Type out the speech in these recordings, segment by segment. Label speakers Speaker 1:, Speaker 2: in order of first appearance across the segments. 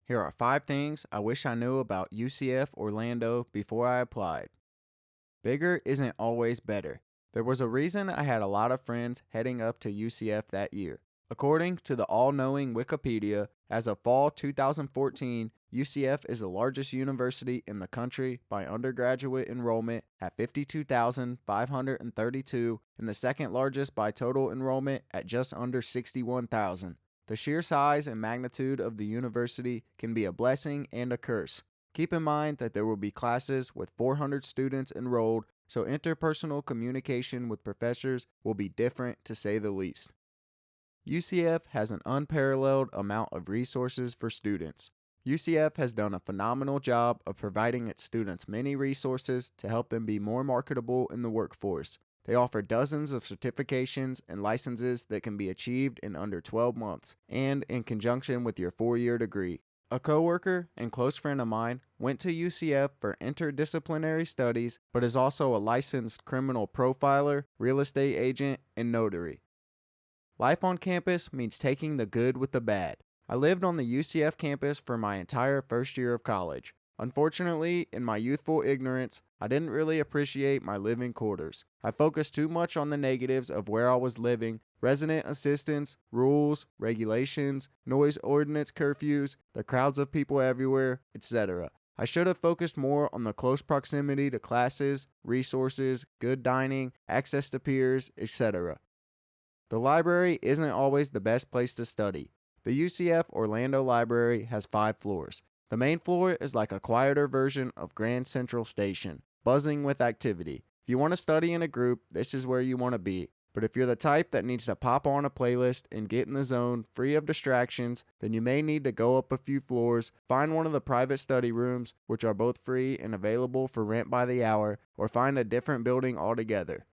Speaker 1: Here are 5 things I wish I knew about UCF Orlando before I applied. Bigger isn't always better. There was a reason I had a lot of friends heading up to UCF that year. According to the all-knowing Wikipedia, as of fall 2014, UCF is the largest university in the country by undergraduate enrollment at 52,532 and the second largest by total enrollment at just under 61,000. The sheer size and magnitude of the university can be a blessing and a curse. Keep in mind that there will be classes with 400 students enrolled, so interpersonal communication with professors will be different to say the least. UCF has an unparalleled amount of resources for students. UCF has done a phenomenal job of providing its students many resources to help them be more marketable in the workforce. They offer dozens of certifications and licenses that can be achieved in under 12 months, and in conjunction with your 4-year degree. A coworker and close friend of mine went to UCF for interdisciplinary studies, but is also a licensed criminal profiler, real estate agent, and notary. Life on campus means taking the good with the bad. I lived on the UCF campus for my entire first year of college. Unfortunately, in my youthful ignorance, I didn't really appreciate my living quarters. I focused too much on the negatives of where I was living: resident assistance, rules, regulations, noise ordinance curfews, the crowds of people everywhere, etc. I should have focused more on the close proximity to classes, resources, good dining, access to peers, etc. The library isn't always the best place to study. The UCF Orlando Library has 5 floors. The main floor is like a quieter version of Grand Central Station, buzzing with activity. If you want to study in a group, this is where you want to be. But if you're the type that needs to pop on a playlist and get in the zone, free of distractions, then you may need to go up a few floors, find one of the private study rooms, which are both free and available for rent by the hour, or find a different building altogether.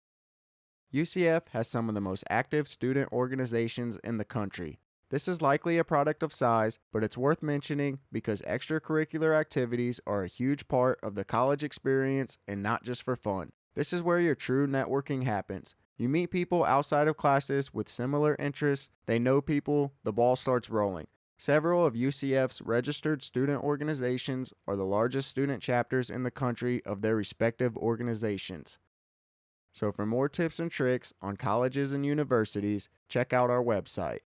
Speaker 1: UCF has some of the most active student organizations in the country. This is likely a product of size, but it's worth mentioning because extracurricular activities are a huge part of the college experience and not just for fun. This is where your true networking happens. You meet people outside of classes with similar interests, they know people, the ball starts rolling. Several of UCF's registered student organizations are the largest student chapters in the country of their respective organizations. So for more tips and tricks on colleges and universities, check out our website.